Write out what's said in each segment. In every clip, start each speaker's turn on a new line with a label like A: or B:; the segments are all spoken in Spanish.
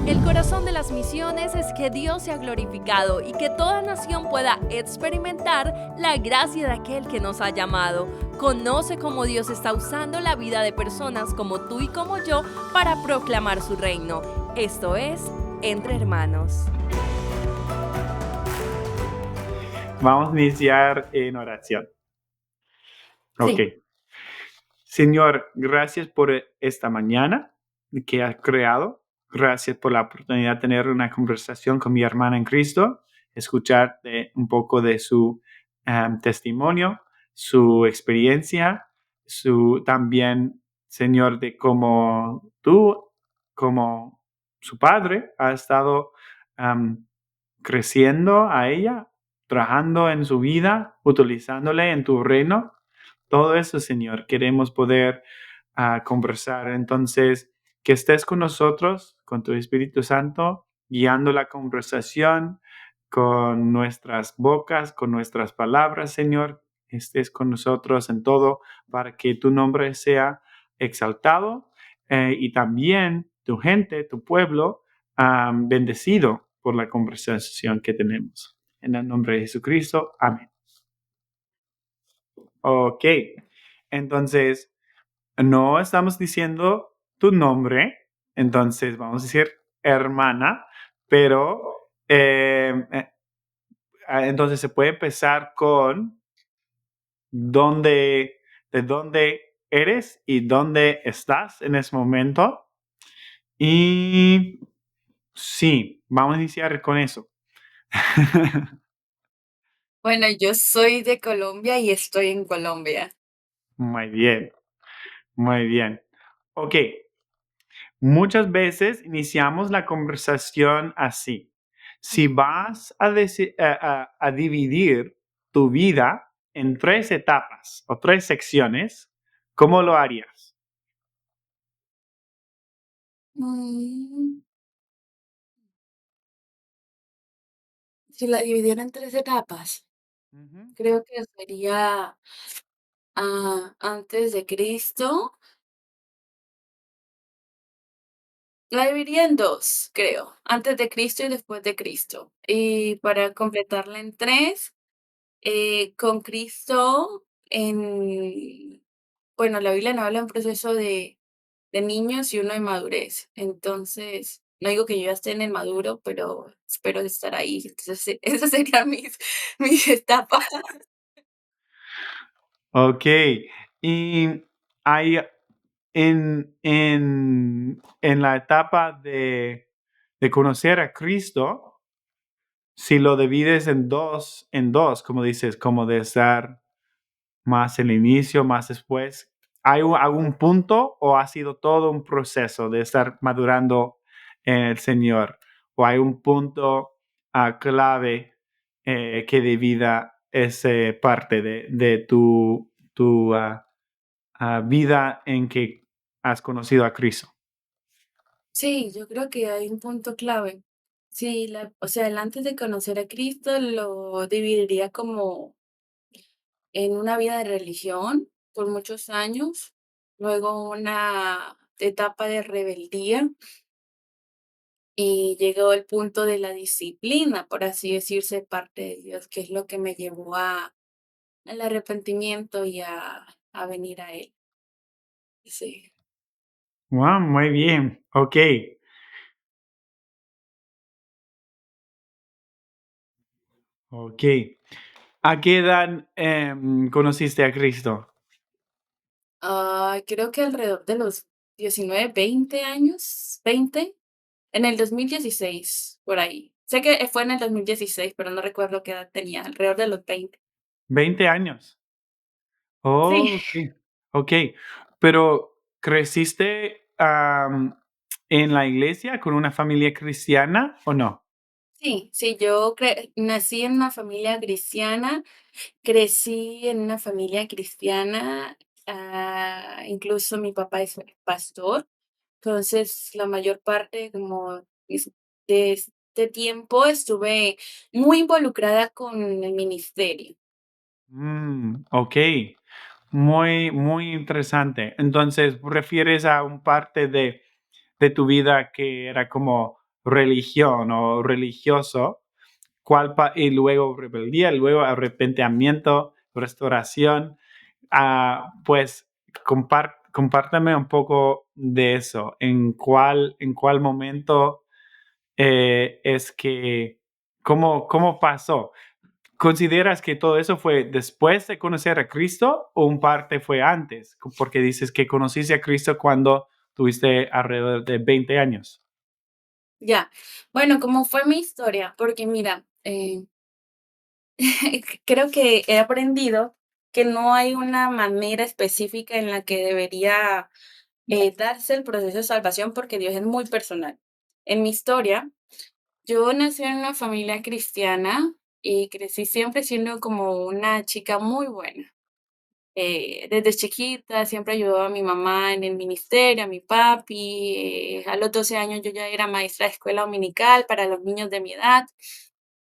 A: El corazón de las misiones es que Dios sea glorificado y que toda nación pueda experimentar la gracia de aquel que nos ha llamado. Conoce cómo Dios está usando la vida de personas como tú y como yo para proclamar su reino. Esto es Entre Hermanos.
B: Vamos a iniciar en oración. Ok.
C: Sí.
B: Señor, gracias por esta mañana que has creado. Gracias por la oportunidad de tener una conversación con mi hermana en Cristo, escuchar un poco de su testimonio, su experiencia, también, Señor, de cómo tú, como su padre, has estado creciendo a ella, trabajando en su vida, utilizándole en tu reino. Todo eso, Señor, queremos poder conversar. Entonces, que estés con nosotros, con tu Espíritu Santo, guiando la conversación con nuestras bocas, con nuestras palabras, Señor. Estés con nosotros en todo para que tu nombre sea exaltado y también tu gente, tu pueblo, bendecido por la conversación que tenemos. En el nombre de Jesucristo, amén. Ok, entonces no estamos diciendo tu nombre, entonces vamos a decir hermana, pero entonces se puede empezar con de dónde eres y dónde estás en ese momento. Y sí, vamos a iniciar con eso.
C: Bueno, yo soy de Colombia y estoy en Colombia.
B: Muy bien, muy bien. Ok, muchas veces iniciamos la conversación así. Si vas a dividir tu vida en 3 etapas o 3 secciones, ¿cómo lo harías?
C: Mm, si la dividiera en tres etapas,
B: Ujú.
C: creo que sería antes de Cristo. La dividiría en dos, creo, antes de Cristo y después de Cristo. Y para completarla en tres, con Cristo bueno, la Biblia nos habla de un proceso de niños y uno de madurez. Entonces, no digo que yo ya esté en el maduro, pero espero estar ahí. Entonces, esas serían mis etapas.
B: Ok, y hay en la etapa de conocer a Cristo, si lo divides en dos, como dices, como de estar más el inicio, más después, ¿hay algún punto o ha sido todo un proceso de estar madurando en el Señor? ¿O hay un punto clave que divida esa parte de tu vida en que has conocido a Cristo?
C: Sí, yo creo que hay un punto clave. Sí, o sea, el antes de conocer a Cristo lo dividiría como en una vida de religión por muchos años, luego una etapa de rebeldía y llegó el punto de la disciplina, por así decirse, parte de Dios, que es lo que me llevó al arrepentimiento y a venir a Él. Sí.
B: Wow, muy bien, ok, ok. ¿A qué edad conociste a Cristo?
C: Creo que alrededor de los 19, 20 años, 20, en el 2016 por ahí. Sé que fue en el 2016, pero no recuerdo qué edad tenía, alrededor de los 20.
B: 20 años.
C: Sí,
B: Oh, ok, ok. Pero, ¿creciste en la iglesia con una familia cristiana o no?
C: sí, sí, yo nací en una familia cristiana, crecí en una familia cristiana, incluso mi papá es pastor. Entonces, la mayor parte de este tiempo estuve muy involucrada con el ministerio.
B: Ok, muy, muy interesante. Entonces, ¿refieres a un parte de tu vida que era como religión o religioso, y luego rebeldía, luego arrepentimiento, restauración. Pues compártame un poco de eso. ¿En cuál momento es que, cómo pasó? ¿Consideras que todo eso fue después de conocer a Cristo o un parte fue antes? Porque dices que conociste a Cristo cuando tuviste alrededor de 20 años.
C: Ya. Bueno, ¿cómo fue mi historia? Porque mira, creo que he aprendido que no hay una manera específica en la que debería darse el proceso de salvación porque Dios es muy personal. En mi historia, yo nací en una familia cristiana y crecí siempre siendo como una chica muy buena. Desde chiquita siempre ayudaba a mi mamá en el ministerio, a mi papi. A los 12 años yo ya era maestra de escuela dominical para los niños de mi edad.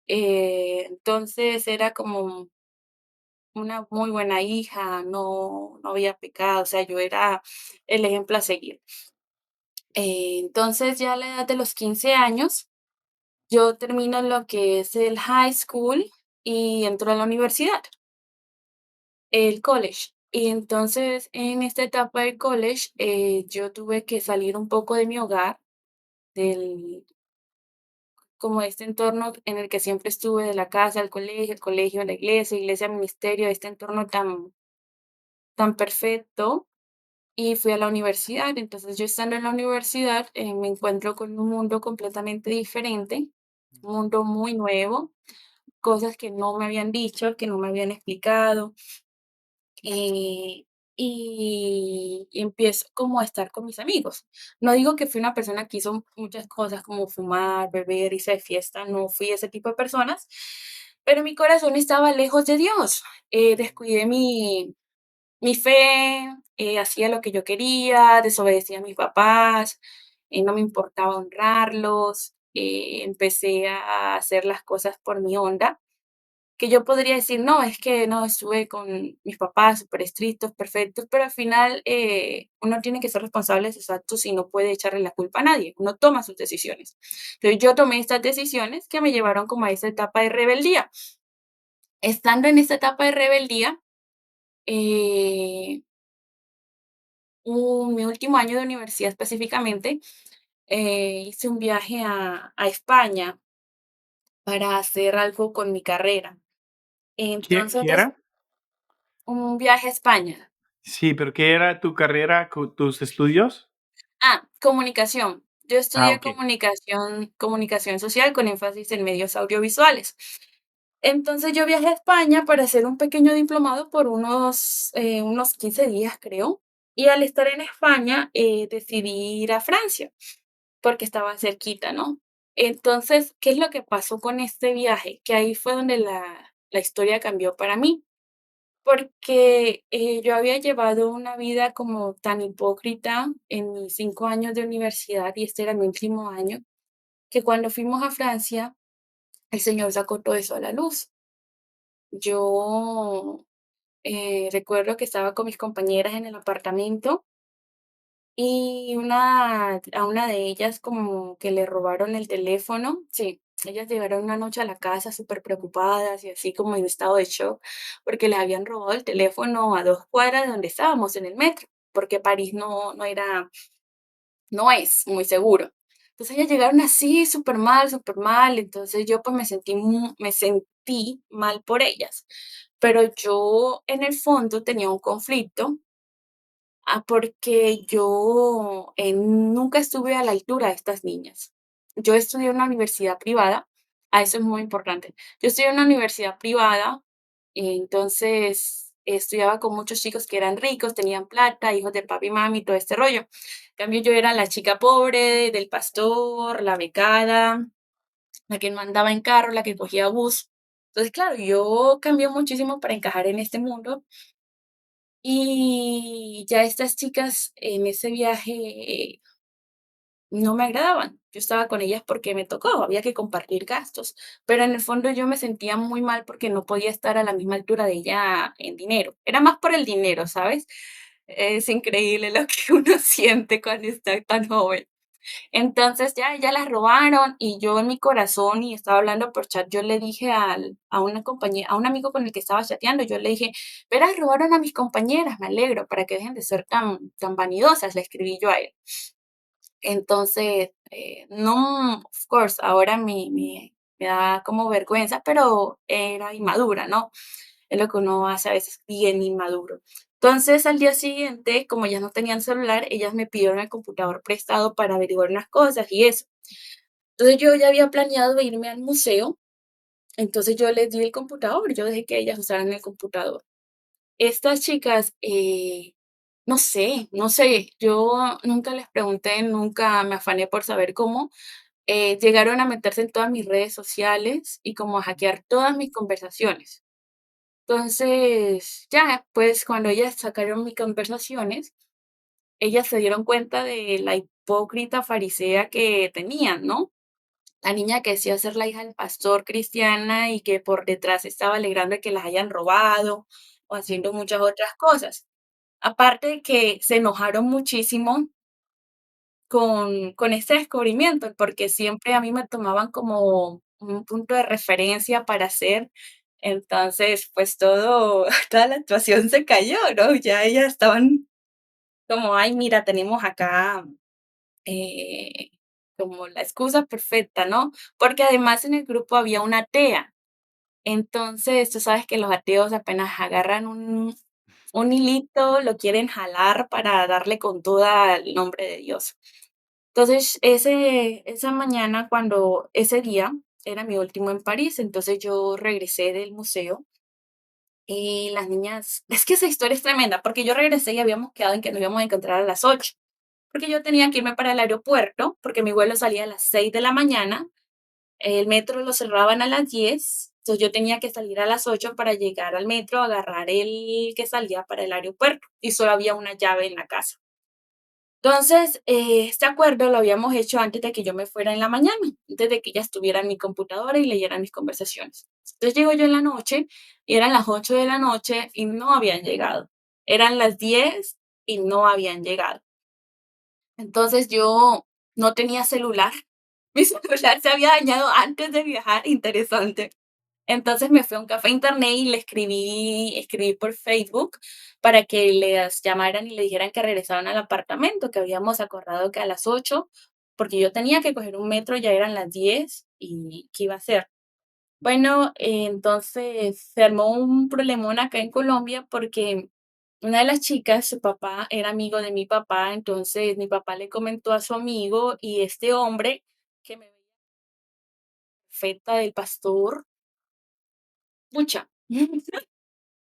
C: Entonces era como una muy buena hija, no había pecado, o sea, yo era el ejemplo a seguir. Entonces ya a la edad de los 15 años, yo termino lo que es el high school y entro a la universidad, el college. Y entonces en esta etapa del college, yo tuve que salir un poco de mi hogar, del, como de este entorno en el que siempre estuve, de la casa al colegio, el colegio a la iglesia, iglesia al ministerio, este entorno tan perfecto. Y fui a la universidad. Entonces, yo estando en la universidad, me encuentro con un mundo completamente diferente, un mundo muy nuevo, cosas que no me habían dicho, que no me habían explicado. eh, y empiezo como a estar con mis amigos. No digo que fui una persona que hizo muchas cosas como fumar, beber, irse de fiesta, no fui ese tipo de personas, pero mi corazón estaba lejos de Dios. Descuidé mi fe, hacía lo que yo quería, desobedecía a mis papás, no me importaba honrarlos, empecé a hacer las cosas por mi onda, que yo podría decir, no, es que no, estuve con mis papás súper estrictos, perfectos, pero al final uno tiene que ser responsable de sus actos y no puede echarle la culpa a nadie, uno toma sus decisiones. Entonces yo tomé estas decisiones que me llevaron como a esa etapa de rebeldía. Estando en esta etapa de rebeldía, eh, mi último año de universidad específicamente, hice un viaje a España para hacer algo con mi carrera.
B: ¿Qué
C: Entonces,
B: era?
C: un viaje a España.
B: Sí, pero ¿qué era tu carrera, tus estudios?
C: Comunicación. Yo estudié
B: Ok.
C: comunicación social con énfasis en medios audiovisuales. Entonces yo viajé a España para hacer un pequeño diplomado por unos 15 días, creo. Y al estar en España, decidí ir a Francia, porque estaba cerquita, ¿no? Entonces, ¿qué es lo que pasó con este viaje? Que ahí fue donde la historia cambió para mí, porque yo había llevado una vida como tan hipócrita en mis 5 años de universidad y este era mi último año, que cuando fuimos a Francia, el Señor sacó todo eso a la luz. Yo recuerdo que estaba con mis compañeras en el apartamento y a una de ellas como que le robaron el teléfono. Sí, ellas llegaron una noche a la casa súper preocupadas y así como en estado de shock, porque les habían robado el teléfono a 2 cuadras de donde estábamos, en el metro, porque París no es muy seguro. Entonces ellas llegaron así súper mal. Entonces yo pues me sentí mal por ellas, pero yo en el fondo tenía un conflicto. Porque yo, nunca estuve a la altura de estas niñas. Yo estudié en una universidad privada, eso es muy importante. Yo estudié en una universidad privada, entonces estudiaba con muchos chicos que eran ricos, tenían plata, hijos de papi y mami, todo este rollo. En cambio, yo era la chica pobre del pastor, la becada, la que no andaba en carro, la que cogía bus. Entonces, claro, yo cambié muchísimo para encajar en este mundo y ya estas chicas en ese viaje no me agradaban. Yo estaba con ellas porque me tocó, había que compartir gastos, pero en el fondo yo me sentía muy mal porque no podía estar a la misma altura de ella en dinero. Era más por el dinero, ¿sabes? Es increíble lo que uno siente cuando está tan joven. Entonces ya las robaron y yo en mi corazón y estaba hablando por chat, yo le dije a una compañera, a un amigo con el que estaba chateando, yo le dije, verás, robaron a mis compañeras, me alegro, para que dejen de ser tan vanidosas, le escribí yo a él. Entonces, no, of course, ahora me da como vergüenza, pero era inmadura, ¿no? Es lo que uno hace a veces bien inmaduro. Entonces, al día siguiente, como ya no tenían celular, ellas me pidieron el computador prestado para averiguar unas cosas y eso. Entonces, yo ya había planeado irme al museo, entonces yo les di el computador, yo dejé que ellas usaran el computador. Estas chicas, no sé, yo nunca les pregunté, nunca me afané por saber cómo, llegaron a meterse en todas mis redes sociales y como a hackear todas mis conversaciones. Entonces, ya, pues cuando ellas sacaron mis conversaciones, ellas se dieron cuenta de la hipócrita farisea que tenían, ¿no? La niña que decía ser la hija del pastor cristiana y que por detrás estaba alegrando de que las hayan robado o haciendo muchas otras cosas. Aparte de que se enojaron muchísimo con este descubrimiento, porque siempre a mí me tomaban como un punto de referencia para hacer. Entonces, pues toda la actuación se cayó, ¿no? Ya ellas estaban como, ay, mira, tenemos acá eh, como la excusa perfecta, ¿no? Porque además en el grupo había una atea. Entonces, tú sabes que los ateos apenas agarran un hilito, lo quieren jalar para darle con toda el nombre de Dios. Entonces, esa mañana, ese día era mi último en París, entonces yo regresé del museo y las niñas, es que esa historia es tremenda, porque yo regresé y habíamos quedado en que nos íbamos a encontrar a las 8 porque yo tenía que irme para el aeropuerto, porque mi vuelo salía a las 6 de la mañana, el metro lo cerraban a las 10, entonces yo tenía que salir a las 8 para llegar al metro, agarrar el que salía para el aeropuerto, y solo había una llave en la casa. Entonces, este acuerdo lo habíamos hecho antes de que yo me fuera en la mañana, antes de que ella estuviera en mi computadora y leyera mis conversaciones. Entonces llego yo en la noche y eran las 8 de la noche y no habían llegado. Eran las 10 y no habían llegado. Entonces yo no tenía celular. Mi celular se había dañado antes de viajar, interesante. Entonces me fui a un café internet y le escribí por Facebook para que les llamaran y le dijeran que regresaran al apartamento, que habíamos acordado que a las 8 porque yo tenía que coger un metro, ya eran las 10 y ¿qué iba a hacer? Bueno, entonces se armó un problemón acá en Colombia porque una de las chicas, su papá era amigo de mi papá, entonces mi papá le comentó a su amigo y este hombre que me veía perfecta del pastor, mucha,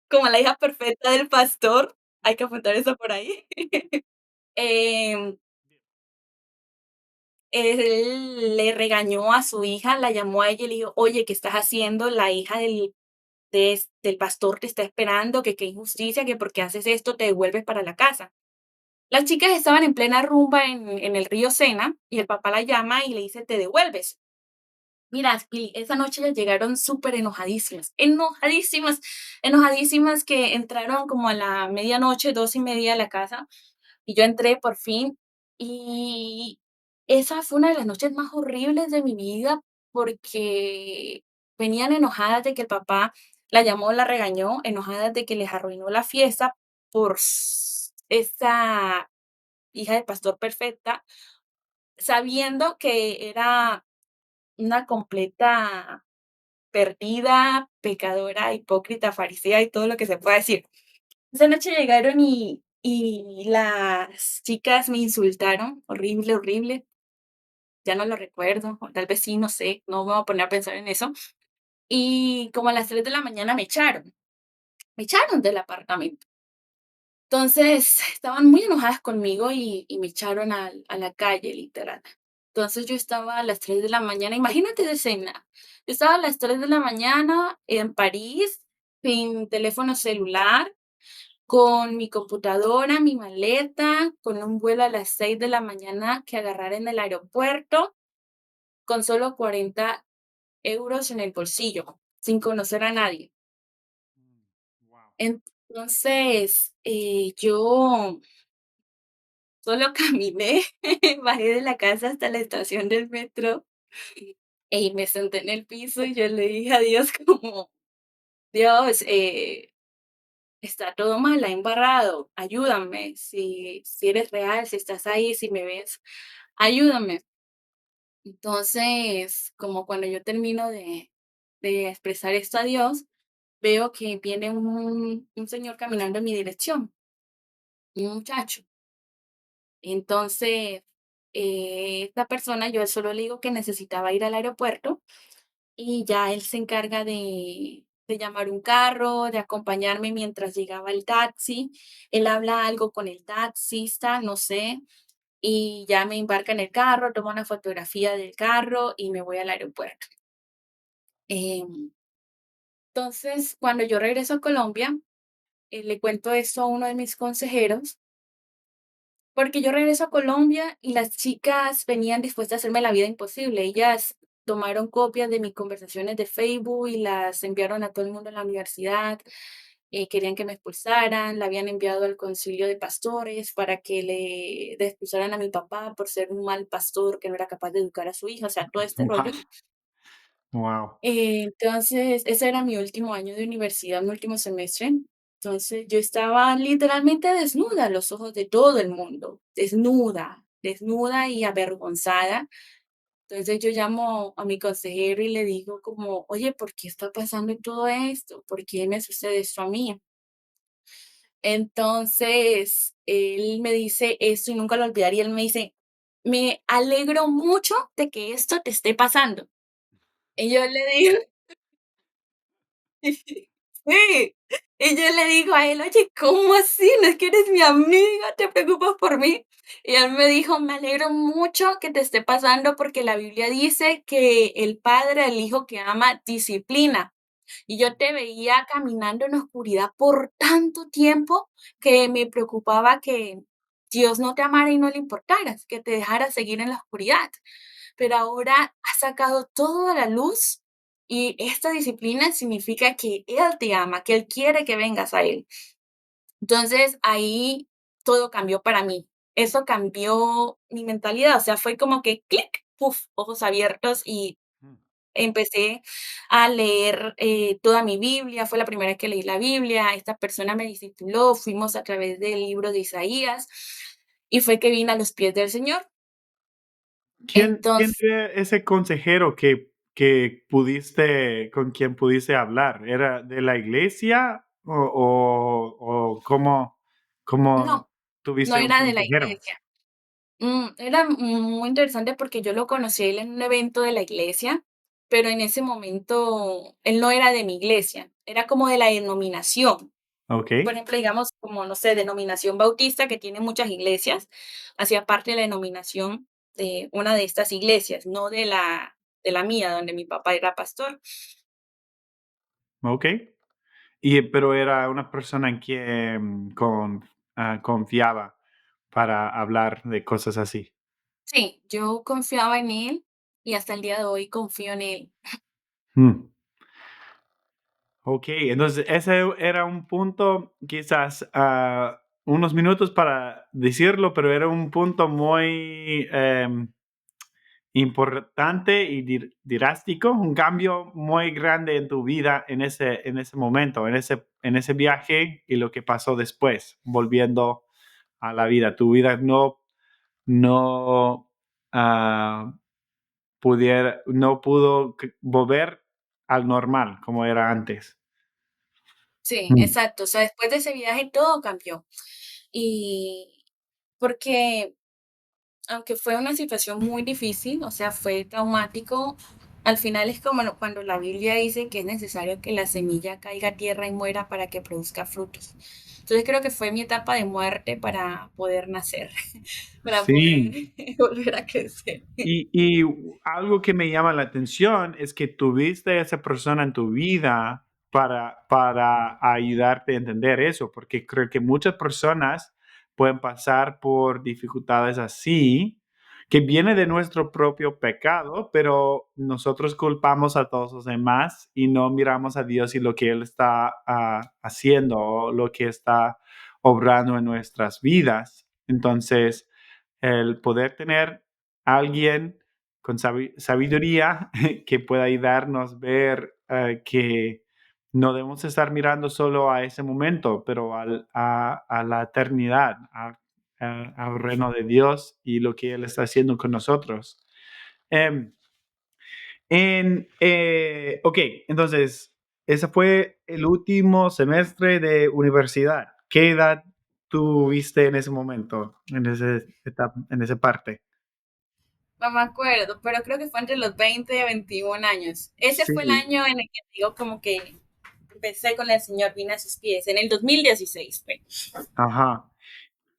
C: como la hija perfecta del pastor, hay que apuntar eso por ahí. Em, Él le regañó a su hija, la llamó a ella y le dijo, oye, ¿qué estás haciendo? La hija del pastor te está esperando, que qué injusticia, que porque haces esto te devuelves para la casa. Las chicas estaban en plena rumba en el río Sena y el papá la llama y le dice, te devuelves. Mira, Pili, esa noche ellas llegaron súper enojadísimas, enojadísimas, enojadísimas que entraron como a la medianoche, 2:30 a la casa y yo entré por fin y esa fue una de las noches más horribles de mi vida porque venían enojadas de que el papá la llamó, la regañó, enojadas de que les arruinó la fiesta por esa hija de pastor perfecta, sabiendo que era una completa perdida, pecadora, hipócrita, farisea y todo lo que se pueda decir. Esa noche llegaron y las chicas me insultaron, horrible, horrible, ya no lo recuerdo, o tal vez sí, no sé, no me voy a poner a pensar en eso. Y como a las 3 de la mañana me echaron del apartamento. Entonces, estaban muy enojadas conmigo y me echaron a la calle, literal. Entonces, yo estaba a las 3 de la mañana, imagínate esa escena. Yo estaba a las 3 de la mañana en París, sin teléfono celular, con mi computadora, mi maleta, con un vuelo a las 6 de la mañana que agarrar en el aeropuerto, con solo 40 € en el bolsillo, sin conocer a nadie.
B: Wow.
C: Entonces, yo solo caminé, bajé de la casa hasta la estación del metro y me senté en el piso y yo le dije a Dios como, Dios, está todo mal, ha embarrado, ayúdame, si eres real, si estás ahí, si me ves, ayúdame. Entonces, como cuando yo termino de expresar esto a Dios, veo que viene un señor caminando en mi dirección, un muchacho. Entonces, esta persona, yo solo le digo que necesitaba ir al aeropuerto y ya él se encarga de llamar un carro, de acompañarme mientras llegaba el taxi. Él habla algo con el taxista, no sé, y ya me embarca en el carro, toma una fotografía del carro y me voy al aeropuerto. Em, entonces, cuando yo regreso a Colombia, le cuento esto a uno de mis consejeros, porque yo regreso a Colombia y las chicas venían dispuestas a hacerme la vida imposible. Ellas tomaron copias de mis conversaciones de Facebook y las enviaron a todo el mundo en la universidad. Querían que me expulsaran, la habían enviado al concilio de pastores para que le expulsaran a mi papá por ser un mal pastor que no era capaz de educar a su hija, o sea, todo este rollo.
B: Wow.
C: Entonces, ese era mi último año de universidad, mi último semestre. Entonces, yo estaba literalmente desnuda a los ojos de todo el mundo, desnuda, desnuda y avergonzada. Entonces, yo llamo a mi consejero y le digo como, oye, ¿por qué está pasando todo esto? ¿Por qué me sucede esto a mí? Entonces, él me dice esto y nunca lo olvidaría. Él me dice, me alegro mucho de que esto te esté pasando. Y yo le digo, sí. Y yo le digo a él: "Oye, ¿cómo así? ¿No es que eres mi amiga? ¿Te preocupas por mí?". Y él me dijo: "Me alegro mucho que te esté pasando, porque la Biblia dice que el padre al hijo que ama disciplina. Y yo te veía caminando en oscuridad por tanto tiempo que me preocupaba que Dios no te amara y no le importaras, que te dejara seguir en la oscuridad. Pero ahora has sacado todo a la luz y esta disciplina significa que Él te ama, que Él quiere que vengas a Él". Entonces ahí todo cambió para mí. Eso cambió mi mentalidad, o sea, fue como que clic, puf, ojos abiertos y empecé a leer toda mi Biblia. Fue la primera vez que leí la Biblia. Esta persona me discipuló, fuimos a través del libro de Isaías y fue que vine a los pies del Señor.
B: ¿Quién
C: Entonces,
B: era ese consejero con quien pudiste hablar? ¿Era de la iglesia o cómo
C: no, no
B: tuviste un
C: era de la
B: consejero?
C: iglesia. Era muy interesante porque yo lo conocí a él en un evento de la iglesia, pero en ese momento él no era de mi iglesia, era como de la denominación. Por
B: Okey,
C: ejemplo, digamos, como, no sé, denominación bautista, que tiene muchas iglesias, hacía parte de la denominación de una de estas iglesias, no de la mía, donde mi papá era pastor.
B: okey. Pero era una persona en quien confiaba para hablar de cosas así.
C: Sí, yo confiaba en él y hasta el día de hoy confío en él.
B: Mm. Okey, entonces ese era un punto, quizás, unos minutos para decirlo, pero era un punto muy, importante y drástico, un cambio muy grande en tu vida en ese momento, en ese viaje y lo que pasó después, volviendo a la vida. Tu vida no, ah, no pudo volver al normal como era antes.
C: Sí,
B: Mm,
C: exacto. O sea, después de ese viaje todo cambió. Y porque aunque fue una situación muy difícil, o sea, fue traumático, al final es como cuando la Biblia dice que es necesario que la semilla caiga a tierra y muera para que produzca frutos. Entonces creo que fue mi etapa de muerte para poder nacer, para poder
B: sí.
C: volver a crecer.
B: Y algo que me llama la atención es que tuviste a esa persona en tu vida para ayudarte a entender eso, porque creo que muchas personas pueden pasar por dificultades así, que viene de nuestro propio pecado, pero nosotros culpamos a todos los demás y no miramos a Dios y lo que Él está haciendo o lo que está obrando en nuestras vidas. Entonces, el poder tener a alguien con sabiduría que pueda ayudarnos a ver que no debemos estar mirando solo a ese momento, pero a la eternidad, al reino de Dios y lo que Él está haciendo con nosotros. Em, ok, entonces, ese fue el último semestre de universidad. ¿Qué edad tuviste en ese momento, en esa parte?
C: No me acuerdo, pero creo que fue entre los 20 y 21 años. Ese fue el
B: Sí,
C: año en el que digo como que empecé con el Señor, vine a sus pies, en el 2016 fue.
B: ajá.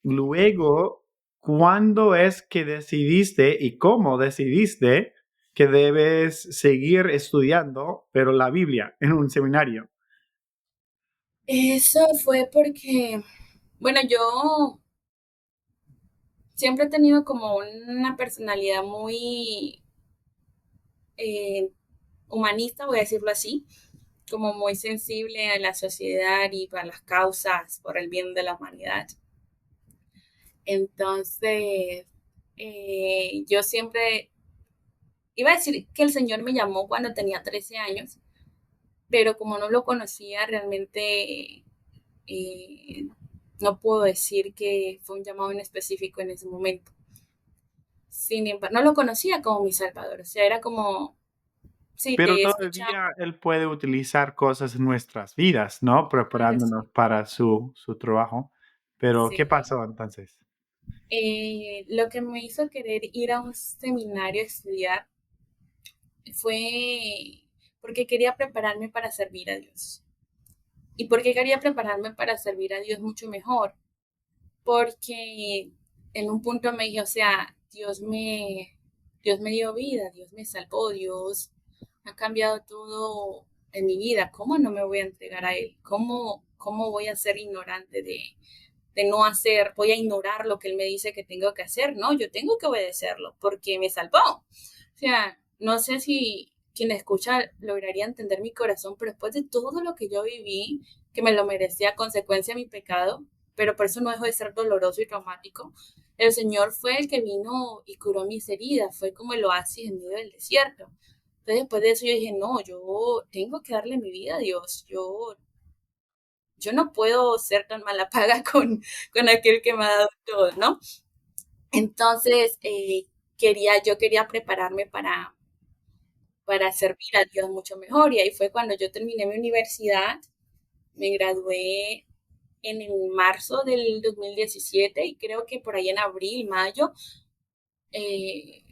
B: Luego, ¿cuándo es que decidiste y cómo decidiste que debes seguir estudiando, pero la Biblia en un seminario?
C: Eso fue porque, bueno, yo siempre he tenido como una personalidad muy eh, humanista, voy a decirlo así, como muy sensible a la sociedad y para las causas por el bien de la humanidad. Entonces, yo siempre iba a decir que el Señor me llamó cuando tenía 13 años, pero como no lo conocía realmente, eh, no puedo decir que fue un llamado en específico en ese momento. Sin embargo, no lo conocía como mi Salvador, o sea, era como, sí,
B: Pero
C: te escuchaba,
B: todavía Él puede utilizar cosas en nuestras vidas, ¿no?
C: claro, sí,
B: Preparándonos para su trabajo. Pero, ¿qué
C: sí.
B: pasó entonces?
C: Lo que me hizo querer ir a un seminario a estudiar fue porque quería prepararme para servir a Dios. ¿Y por qué quería prepararme para servir a Dios mucho mejor? Porque en un punto me dije, o sea, Dios me dio vida, Dios me salvó, Dios ha cambiado todo en mi vida. ¿Cómo no me voy a entregar a Él? ¿Cómo voy a ser ignorante de no hacer, voy a ignorar lo que Él me dice que tengo que hacer? No, yo tengo que obedecerlo porque me salvó. O sea, no sé si quien escucha lograría entender mi corazón, pero después de todo lo que yo viví, que me lo merecía a consecuencia de mi pecado, pero por eso no dejó de ser doloroso y traumático. El Señor fue el que vino y curó mis heridas, fue como el oasis en medio del desierto. Entonces, después de eso yo dije, no, yo tengo que darle mi vida a Dios, yo no puedo ser tan mala paga con aquel que me ha dado todo, ¿no? Entonces, yo quería prepararme para servir a Dios mucho mejor y ahí fue cuando yo terminé mi universidad, me gradué en el marzo del 2017 y creo que por ahí en abril, mayo, eh,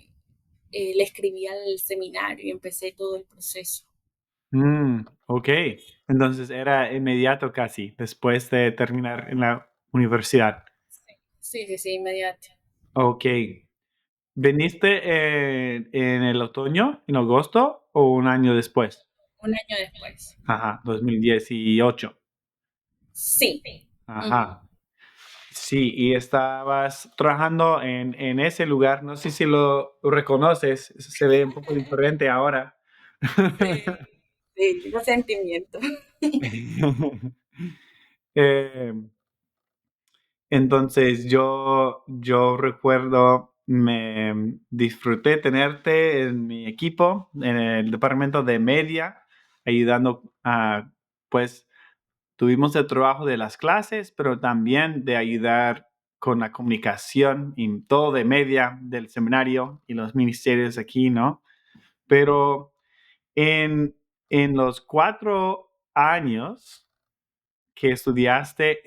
C: le escribí al seminario y empecé todo el proceso.
B: Ok, entonces era inmediato casi, después de terminar en la universidad.
C: Sí, sí, sí, inmediato.
B: Ok, ¿viniste en el otoño, en agosto o un año después?
C: Un año después.
B: Ajá, 2018.
C: Sí. Ujú.
B: Ajá. Sí, y estabas trabajando en ese lugar, no sé si lo reconoces, se ve un poco diferente ahora.
C: Sí, sí, tengo sentimiento.
B: Eh, entonces yo recuerdo, me disfruté tenerte en mi equipo, en el departamento de media, ayudando a, pues, tuvimos el trabajo de las clases, pero también de ayudar con la comunicación y todo de media del seminario y los ministerios aquí, ¿no? Pero en, en los 4 años que estudiaste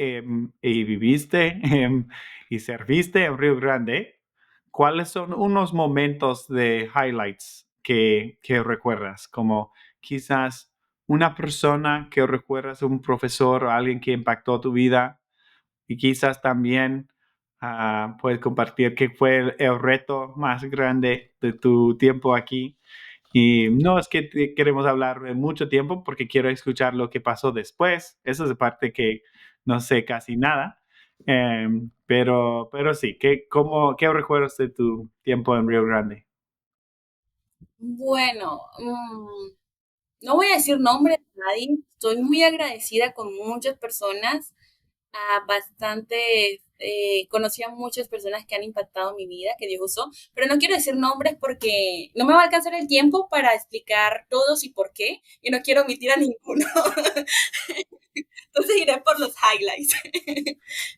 B: y viviste y serviste en Río Grande, ¿cuáles son unos momentos de highlights que recuerdas? Como quizás una persona que recuerdas, un profesor o alguien que impactó tu vida y quizás también puedes compartir qué fue el reto más grande de tu tiempo aquí. Y no es que queremos hablar de mucho tiempo porque quiero escuchar lo que pasó después. Esa es la parte que no sé casi nada. Pero sí, ¿qué recuerdas de tu tiempo en Río Grande?
C: Bueno, no voy a decir nombre de nadie, estoy muy agradecida con muchas personas bastante, conocí a muchas personas que han impactado mi vida, que Dios usó, pero no quiero decir nombres porque no me va a alcanzar el tiempo para explicar todos y por qué, y no quiero omitir a ninguno. Entonces iré por los highlights.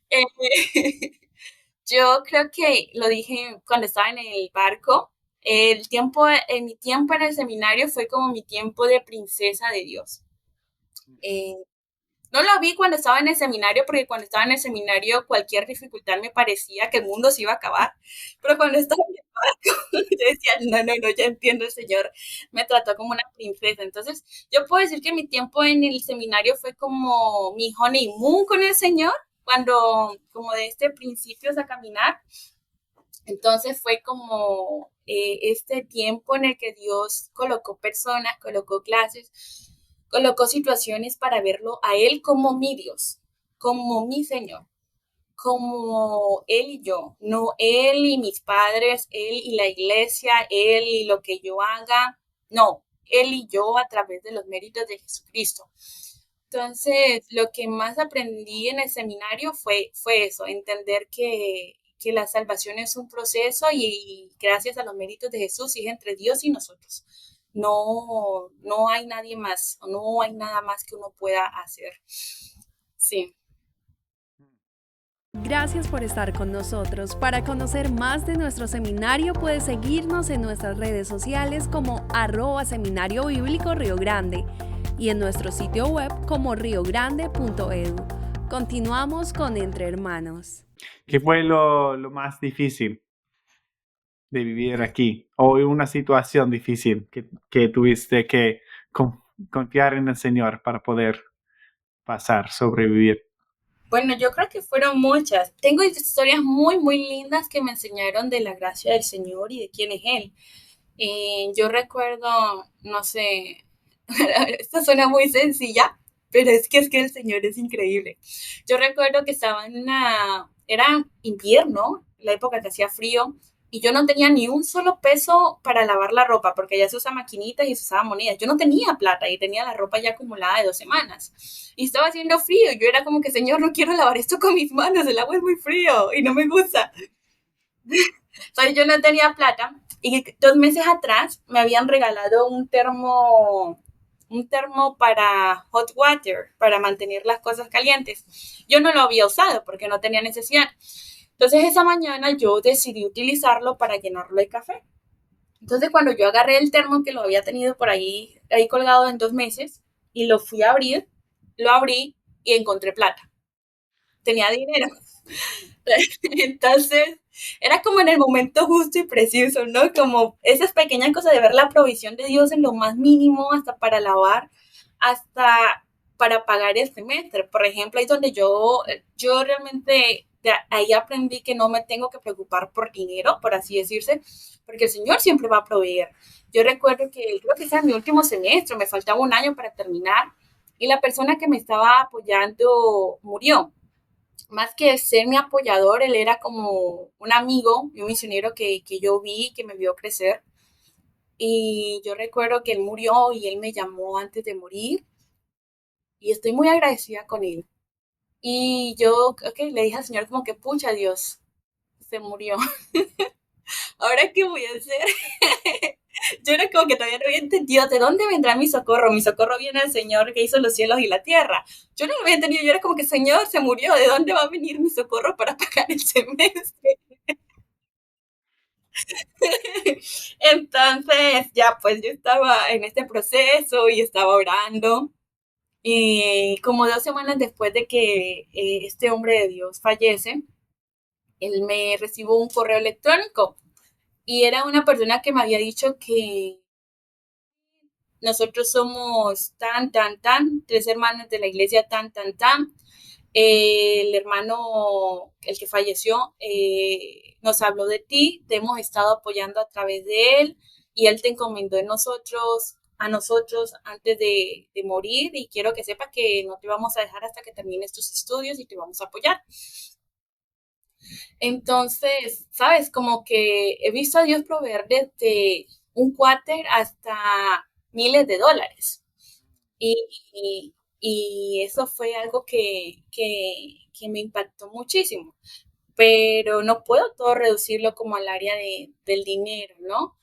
C: Eh, yo creo que lo dije cuando estaba en el barco. Mi tiempo en el seminario fue como mi tiempo de princesa de Dios. Eh, no lo vi cuando estaba en el seminario, porque cuando estaba en el seminario cualquier dificultad me parecía que el mundo se iba a acabar. Pero cuando estaba en el barco, yo decía, no, no, no, ya entiendo, el Señor me trató como una princesa. Entonces, yo puedo decir que mi tiempo en el seminario fue como mi honeymoon con el Señor, cuando, como de este principios a caminar. Entonces fue como este tiempo en el que Dios colocó personas, colocó clases, colocó situaciones para verlo a Él como mi Dios, como mi Señor, como Él y yo, no Él y mis padres, Él y la iglesia, Él y lo que yo haga, no, Él y yo a través de los méritos de Jesucristo. Entonces, lo que más aprendí en el seminario fue eso, entender que la salvación es un proceso y gracias a los méritos de Jesús es entre Dios y nosotros. No, no hay nadie más, no hay nada más que uno pueda hacer. Sí.
A: Gracias por estar con nosotros. Para conocer más de nuestro seminario puedes seguirnos en nuestras redes sociales como @Seminario Bíblico Río Grande y en nuestro sitio web como riogrande.edu. Continuamos con Entre Hermanos.
B: ¿Qué fue lo más difícil de vivir aquí? ¿O una situación difícil que tuviste que confiar en el Señor para poder pasar, sobrevivir?
C: Bueno, yo creo que fueron muchas. Tengo historias muy, muy lindas que me enseñaron de la gracia del Señor y de quién es Él. Yo recuerdo, no sé, esto suena muy sencilla, pero es que el Señor es increíble. Yo recuerdo que estaba era invierno, la época que hacía frío, y yo no tenía ni un solo peso para lavar la ropa, porque ya se usa maquinitas y se usaban monedas. Yo no tenía plata y tenía la ropa ya acumulada de 2 semanas. Y estaba haciendo frío, y yo era como que, Señor, no quiero lavar esto con mis manos, el agua es muy frío y no me gusta. Entonces yo no tenía plata y 2 meses atrás me habían regalado un termo para hot water, para mantener las cosas calientes. Yo no lo había usado porque no tenía necesidad. Entonces esa mañana yo decidí utilizarlo para llenarlo de café. Entonces cuando yo agarré el termo que lo había tenido por ahí colgado en 2 meses y lo fui a abrir, lo abrí y encontré plata. Tenía dinero. Entonces, era como en el momento justo y preciso, ¿no? Como esas pequeñas cosas de ver la provisión de Dios en lo más mínimo, hasta para lavar, hasta para pagar el semestre. Por ejemplo, ahí es donde yo realmente ahí aprendí que no me tengo que preocupar por dinero, por así decirse, porque el Señor siempre va a proveer. Yo recuerdo que creo que ese era mi último semestre, me faltaba un año para terminar y la persona que me estaba apoyando murió. Más que ser mi apoyador, él era como un amigo y un misionero que yo vi, que me vio crecer. Y yo recuerdo que él murió y él me llamó antes de morir y estoy muy agradecida con él. Y yo okay, le dije al Señor como que, pucha Dios, se murió. ¿Ahora qué voy a hacer? Yo era como que todavía no había entendido de dónde vendrá mi socorro. Mi socorro viene del Señor que hizo los cielos y la tierra. Yo no lo había entendido. Yo era como que, Señor, se murió. ¿De dónde va a venir mi socorro para pagar el semestre? Entonces, ya pues yo estaba en este proceso y estaba orando. Y como 2 semanas después de que este hombre de Dios fallece, él me recibió un correo electrónico y era una persona que me había dicho que nosotros somos tan, tan, tan, 3 hermanos de la iglesia tan, tan, tan. El hermano, el que falleció, nos habló de ti, te hemos estado apoyando a través de él y él te encomendó a nosotros antes de morir y quiero que sepas que no te vamos a dejar hasta que termines tus estudios y te vamos a apoyar. Entonces, sabes, como que he visto a Dios proveer desde un cuáter hasta miles de dólares. Y y eso fue algo que me impactó muchísimo. Pero no puedo todo reducirlo como al área del dinero, ¿no?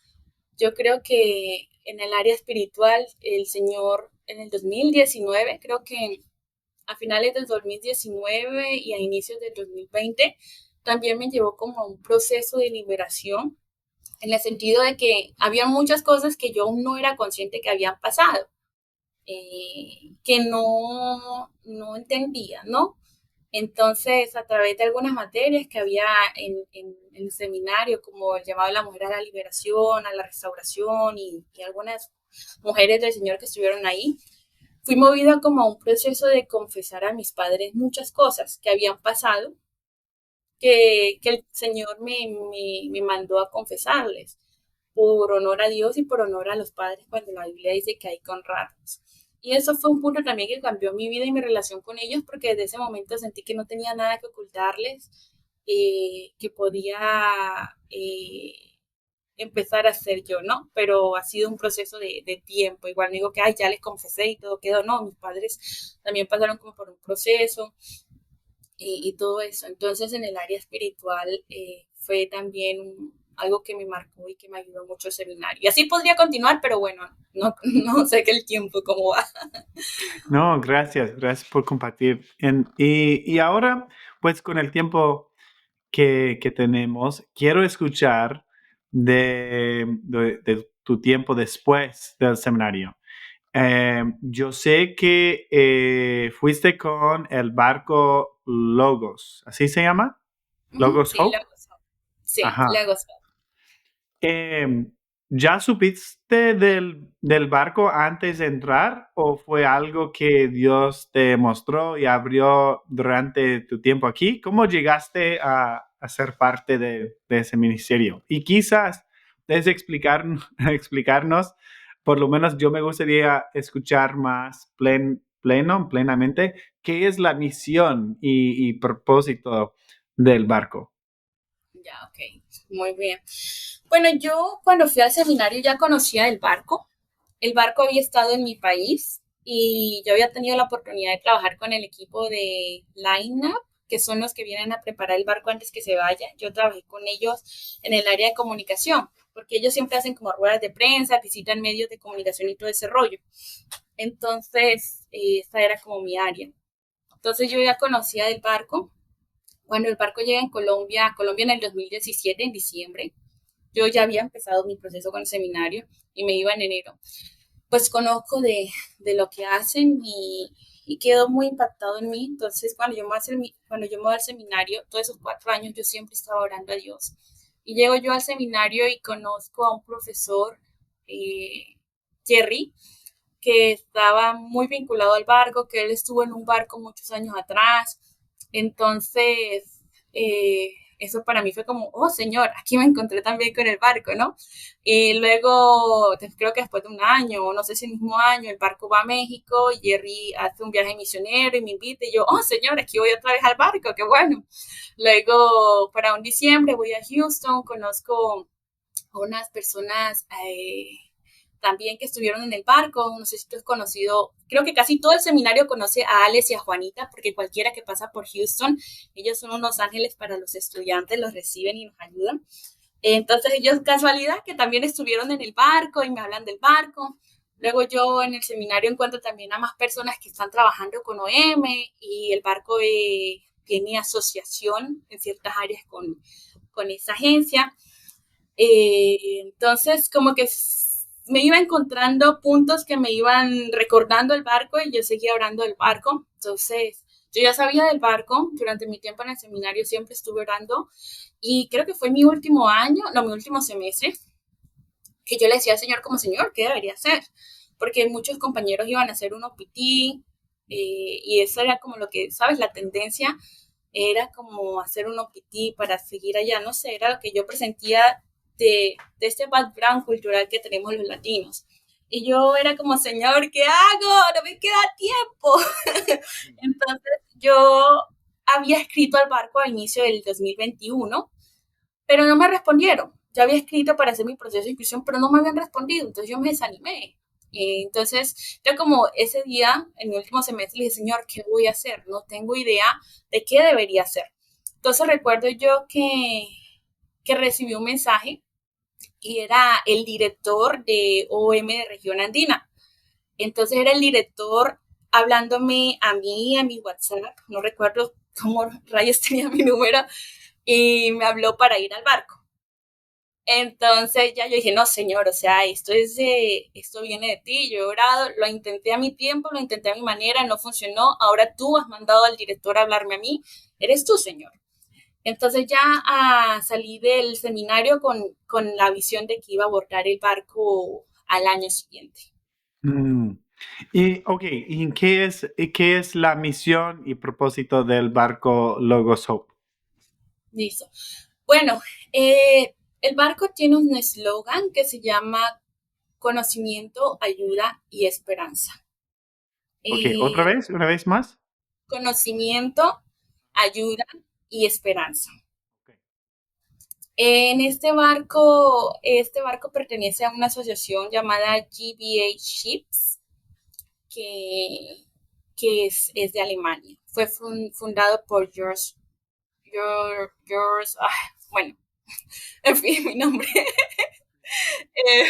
C: Yo creo que en el área espiritual, el Señor en el 2019, creo que a finales del 2019 y a inicios del 2020, también me llevó como a un proceso de liberación, en el sentido de que había muchas cosas que yo aún no era consciente que habían pasado, que no entendía, ¿no? Entonces, a través de algunas materias que había en el seminario, como el llamado de la mujer a la liberación, a la restauración y algunas mujeres del Señor que estuvieron ahí, fui movida como a un proceso de confesar a mis padres muchas cosas que habían pasado, que el Señor me mandó a confesarles por honor a Dios y por honor a los padres, cuando la Biblia dice que hay que honrarlos. Y eso fue un punto también que cambió mi vida y mi relación con ellos, porque desde ese momento sentí que no tenía nada que ocultarles, que podía empezar a ser yo, ¿no? Pero ha sido un proceso de tiempo. Igual no digo que, ay, ya les confesé y todo quedó. No, mis padres también pasaron como por un proceso y todo eso. Entonces, en el área espiritual fue también algo que me marcó y que me ayudó mucho el seminario. Y así podría continuar, pero bueno, no sé que el tiempo cómo va.
B: No, gracias por compartir. Y ahora, pues con el tiempo que tenemos, quiero escuchar de tu tiempo después del seminario. Yo sé que fuiste con el barco Logos, ¿así se llama? Logos
C: Sí,
B: Hope.
C: luego, sí,
B: Ajá.
C: luego.
B: Em, ¿Ya supiste del barco antes de entrar o fue algo que Dios te mostró y abrió durante tu tiempo aquí? ¿Cómo llegaste a ser parte de ese ministerio? Y quizás desde explicarnos, por lo menos yo me gustaría escuchar más plenamente, qué es la misión y propósito del barco.
C: Ya, ok, muy bien. Bueno, yo cuando fui al seminario ya conocía el barco. El barco había estado en mi país y yo había tenido la oportunidad de trabajar con el equipo de Line Up, que son los que vienen a preparar el barco antes que se vaya. Yo trabajé con ellos en el área de comunicación, porque ellos siempre hacen como ruedas de prensa, visitan medios de comunicación y todo ese rollo. Entonces, esta era como mi área. Entonces yo ya conocía del barco. Cuando el barco llega en Colombia, a Colombia en el 2017, en diciembre, yo ya había empezado mi proceso con el seminario y me iba en enero. Pues conozco de lo que hacen y quedó muy impactado en mí. Entonces, cuando yo me voy al seminario, todos esos 4 años yo siempre estaba orando a Dios. Y llego yo al seminario y conozco a un profesor, eh, Jerry, que estaba muy vinculado al barco, que él estuvo en un barco muchos años atrás. Entonces, eso para mí fue como, oh Señor, aquí me encontré también con el barco, ¿no? Y luego, creo que después de un año, o no sé si el mismo año, el barco va a México y Jerry hace un viaje misionero y me invita y yo, oh Señor, aquí voy otra vez al barco, qué bueno. Luego, para un diciembre, voy a Houston, conozco a unas personas también que estuvieron en el barco. No sé si tú has conocido, creo que casi todo el seminario conoce a Alex y a Juanita, porque cualquiera que pasa por Houston, ellos son unos ángeles para los estudiantes, los reciben y nos ayudan. Entonces ellos, casualidad, que también estuvieron en el barco y me hablan del barco. Luego yo en el seminario encuentro también a más personas que están trabajando con OM y el barco tiene asociación en ciertas áreas con esa agencia. Entonces, como que me iba encontrando puntos que me iban recordando el barco y yo seguía orando del barco. Entonces, yo ya sabía del barco, durante mi tiempo en el seminario siempre estuve orando y creo que fue mi último año, no, mi último semestre, que yo le decía al Señor como, Señor, ¿qué debería hacer? Porque muchos compañeros iban a hacer un OPT y eso era como lo que, ¿sabes? La tendencia era como hacer un OPT para seguir allá, no sé, era lo que yo presentía de este background cultural que tenemos los latinos. Y yo era como, Señor, ¿qué hago? No me queda tiempo. Entonces yo había escrito al barco a inicio del 2021, pero no me respondieron. Yo había escrito para hacer mi proceso de inscripción, pero no me habían respondido. Entonces yo me desanimé. Entonces, yo como ese día, en mi último semestre, le dije, Señor, ¿qué voy a hacer? No tengo idea de qué debería hacer. Entonces recuerdo yo que recibí un mensaje y era el director de OM de Región Andina. Entonces era el director hablándome a mí, a mi WhatsApp, no recuerdo cómo rayos tenía mi número, y me habló para ir al barco. Entonces ya yo dije, no, señor, o sea, esto viene de ti, yo he orado, lo intenté a mi tiempo, lo intenté a mi manera, no funcionó, ahora tú has mandado al director a hablarme a mí, eres tú, señor. Entonces ya salí del seminario con la visión de que iba a abordar el barco al año siguiente.
B: Mm. ¿Y qué es la misión y propósito del barco Logos Hope?
C: Listo. Bueno, el barco tiene un eslogan que se llama conocimiento, ayuda y esperanza.
B: Ok, ¿otra
C: Eh,
B: vez? ¿Una vez más?
C: conocimiento, ayuda y esperanza.
B: Ok.
C: En este barco pertenece a una asociación llamada GBA Ships, que, que es de Alemania. Fue fundado por bueno, en fin, mi nombre. Eh,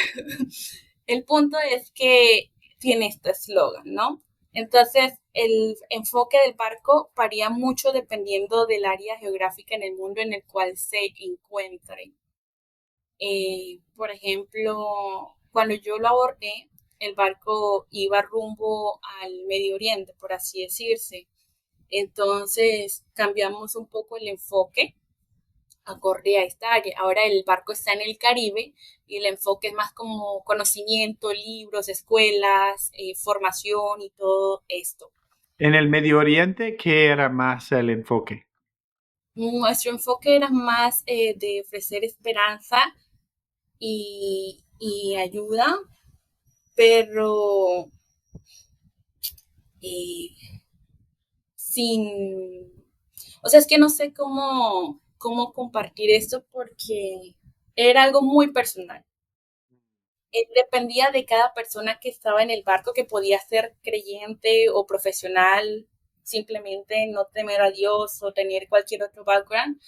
C: el punto es que tiene este eslogan, ¿no? Entonces, el enfoque del barco varía mucho dependiendo del área geográfica en el mundo en el cual se encuentre. Por ejemplo, cuando yo lo abordé, el barco iba rumbo al Medio Oriente, por así decirse. Entonces, cambiamos un poco el enfoque acorde a esta área. Ahora el barco está en el Caribe y el enfoque es más como conocimiento, libros, escuelas, formación y todo esto.
B: En el Medio Oriente, ¿qué era más el enfoque?
C: Nuestro enfoque era más de ofrecer esperanza y ayuda, pero eh, sin... O sea, es que no sé cómo compartir esto porque era algo muy personal. Dependía de cada persona que estaba en el barco, que podía ser creyente o profesional, simplemente no temer a Dios o tener cualquier otro background,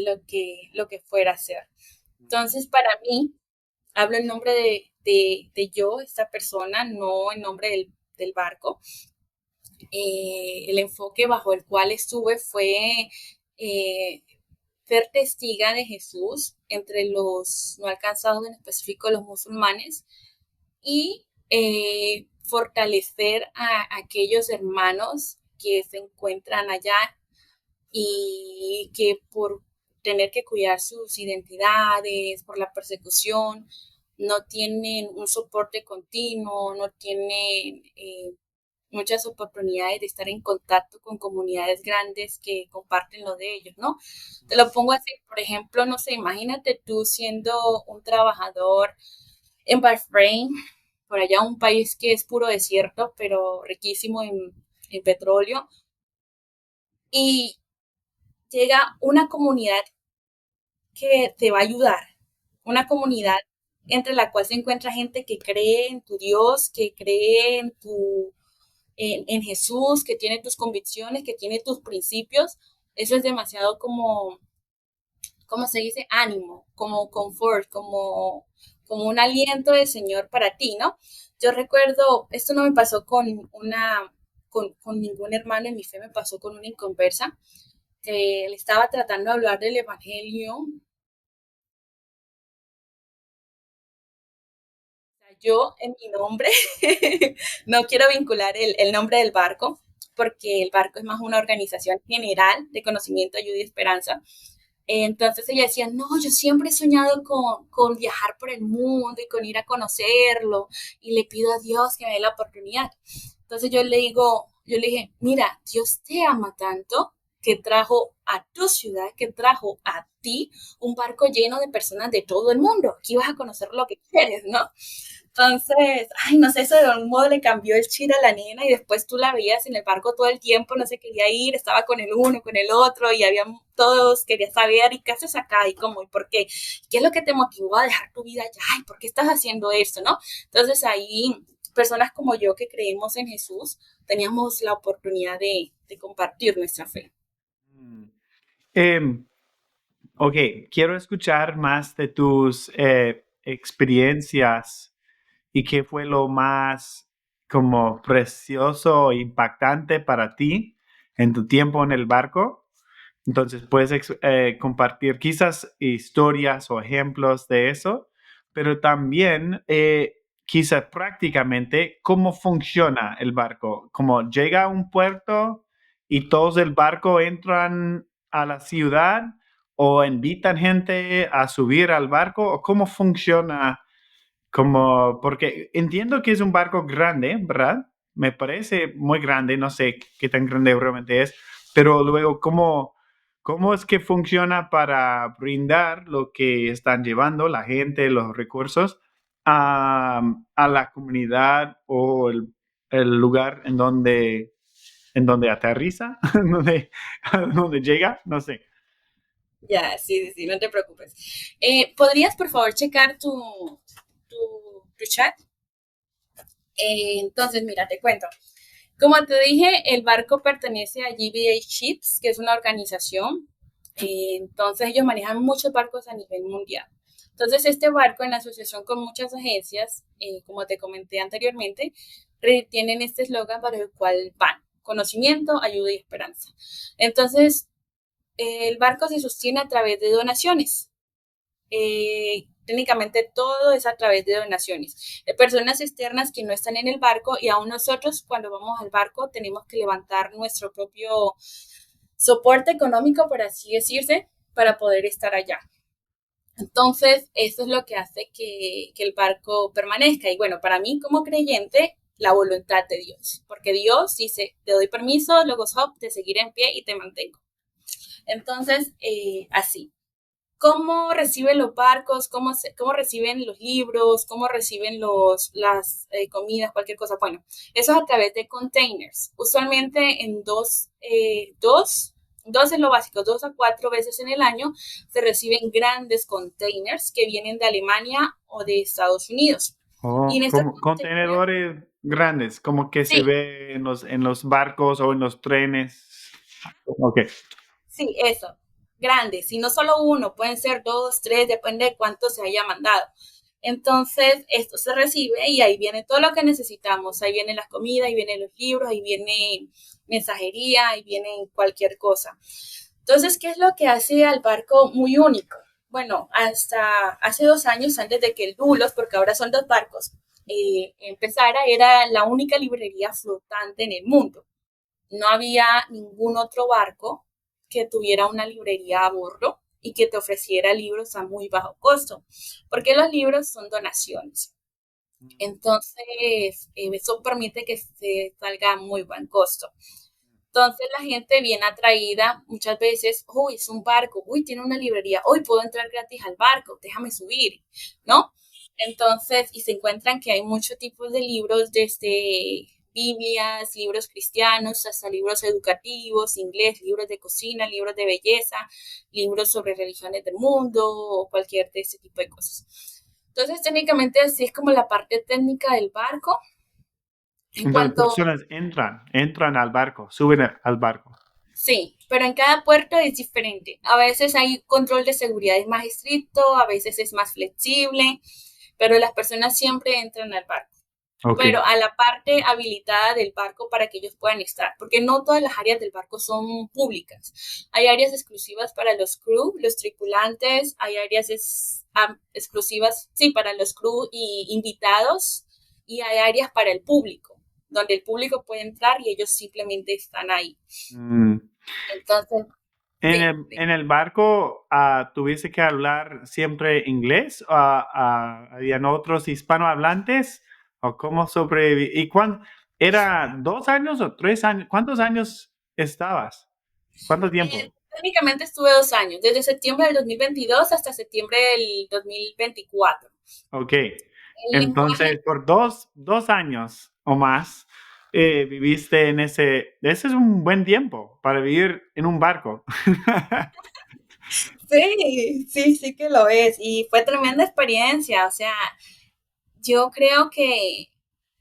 C: lo que fuera a hacer. Entonces, para mí, hablo en nombre de yo, esta persona, no en nombre del barco. El enfoque bajo el cual estuve fue eh, ser testiga de Jesús entre los no alcanzados, en específico los musulmanes, y fortalecer a aquellos hermanos que se encuentran allá y que por tener que cuidar sus identidades, por la persecución, no tienen un soporte continuo, no tienen muchas oportunidades de estar en contacto con comunidades grandes que comparten lo de ellos, ¿no? Te lo pongo así, por ejemplo, no sé, imagínate tú siendo un trabajador en Bahrein, por allá un país que es puro desierto, pero riquísimo en petróleo, y llega una comunidad que te va a ayudar, una comunidad entre la cual se encuentra gente que cree en tu Dios, que cree en Jesús, que tiene tus convicciones, que tiene tus principios. Eso es demasiado como se dice, ánimo, como confort, como un aliento del Señor para ti, ¿no? Yo recuerdo, esto no me pasó con ningún hermano en mi fe, me pasó con una inconversa que le estaba tratando de hablar del Evangelio. Yo en mi nombre, no quiero vincular el nombre del barco, porque el barco es más una organización general de conocimiento, ayuda y esperanza. Entonces ella decía, no, yo siempre he soñado con viajar por el mundo y con ir a conocerlo y le pido a Dios que me dé la oportunidad. Entonces yo le dije, mira, Dios te ama tanto que trajo a tu ciudad, que trajo a ti un barco lleno de personas de todo el mundo. Aquí vas a conocer lo que quieres, ¿no? Entonces, ay, no sé, eso de algún modo le cambió el chip a la nena y después tú la veías en el barco todo el tiempo, no se quería ir, estaba con el uno, con el otro y había todos, quería saber, ¿y qué haces acá? ¿Y cómo? ¿Y por qué? ¿Qué es lo que te motivó a dejar tu vida allá? ¿Y por qué estás haciendo esto? ¿No? Entonces ahí, personas como yo que creemos en Jesús, teníamos la oportunidad de compartir nuestra fe.
B: Mm. Em, ok, quiero escuchar más de tus experiencias y qué fue lo más como precioso e impactante para ti en tu tiempo en el barco. Entonces, puedes compartir quizás historias o ejemplos de eso, pero también quizás prácticamente cómo funciona el barco. Como llega a un puerto y todos del barco entran a la ciudad o invitan gente a subir al barco o cómo funciona. Como, porque entiendo que es un barco grande, ¿verdad? Me parece muy grande, no sé qué tan grande realmente es, pero luego, ¿cómo es que funciona para brindar lo que están llevando la gente, los recursos a la comunidad o el lugar en donde aterriza, donde llega? No sé.
C: Ya, sí, sí, sí, no te preocupes. ¿Podrías, por favor, checar tu chat? Entonces, mira, te cuento. Como te dije, el barco pertenece a GBA Ships, que es una organización. Entonces, ellos manejan muchos barcos a nivel mundial. Entonces, este barco, en asociación con muchas agencias, como te comenté anteriormente, tienen este eslogan para el cual van: conocimiento, ayuda y esperanza. Entonces, el barco se sostiene a través de donaciones. Técnicamente todo es a través de donaciones de personas externas que no están en el barco, y aún nosotros cuando vamos al barco tenemos que levantar nuestro propio soporte económico, por así decirse, para poder estar allá. Entonces, eso es lo que hace que el barco permanezca. Y bueno, para mí como creyente, la voluntad de Dios, porque Dios dice: te doy permiso, luego de seguir en pie y te mantengo. Entonces, así. ¿Cómo reciben los barcos? ¿Cómo reciben los libros? ¿Cómo reciben las comidas? Cualquier cosa. Bueno, eso es a través de containers. Usualmente en dos es lo básico, 2 a 4 veces en el año se reciben grandes containers que vienen de Alemania o de Estados Unidos. Y
B: Oh,
C: en estos
B: como
C: containers,
B: contenedores grandes, como que se
C: sí,
B: ve en los barcos o en los trenes. Ok.
C: sí, eso, grandes, y no solo uno, pueden ser dos, tres, depende de cuánto se haya mandado. Entonces, esto se recibe y ahí viene todo lo que necesitamos. Ahí viene la comida, ahí vienen los libros, ahí viene mensajería, ahí viene cualquier cosa. Entonces, ¿qué es lo que hace al barco muy único? Bueno, hasta hace 2 años, antes de que el Dulos, porque ahora son 2 barcos, empezara, era la única librería flotante en el mundo. No había ningún otro barco que tuviera una librería a bordo y que te ofreciera libros a muy bajo costo, porque los libros son donaciones. Entonces, eso permite que se salga a muy buen costo. Entonces, la gente viene atraída muchas veces: uy, es un barco, uy, tiene una librería, hoy puedo entrar gratis al barco, déjame subir, ¿no? Entonces, y se encuentran que hay muchos tipos de libros, desde Biblias, libros cristianos, hasta libros educativos, inglés, libros de cocina, libros de belleza, libros sobre religiones del mundo o cualquier de ese tipo de cosas. Entonces, técnicamente así es como la parte técnica del barco. En
B: Entonces,
C: cuanto,
B: personas entran al barco, suben al barco.
C: sí, pero en cada puerto es diferente. A veces hay control de seguridad es más estricto, a veces es más flexible, pero las personas siempre entran al barco,
B: Ok.
C: pero a la parte habilitada del barco para que ellos puedan estar, porque no todas las áreas del barco son públicas. Hay áreas exclusivas para los crew, los tripulantes, hay áreas exclusivas, sí, para los crew y invitados, y hay áreas para el público, donde el público puede entrar y ellos simplemente están ahí.
B: Mm.
C: Entonces,
B: En
C: sí,
B: el,
C: sí.
B: en el barco, ¿tuviste que hablar siempre inglés? ¿Habían otros hispanohablantes? ¿O cómo sobreviví? ¿Y cuándo? ¿Era 2 años o 3 años? ¿Cuántos años estabas? ¿Cuánto tiempo?
C: Técnicamente estuve 2 años, desde septiembre del 2022 hasta septiembre del 2024.
B: Ok.
C: El lenguaje,
B: Entonces, por dos años o más, viviste en ese es un buen tiempo para vivir en un barco.
C: sí, sí, sí que lo es. Y fue tremenda experiencia. O sea, yo creo que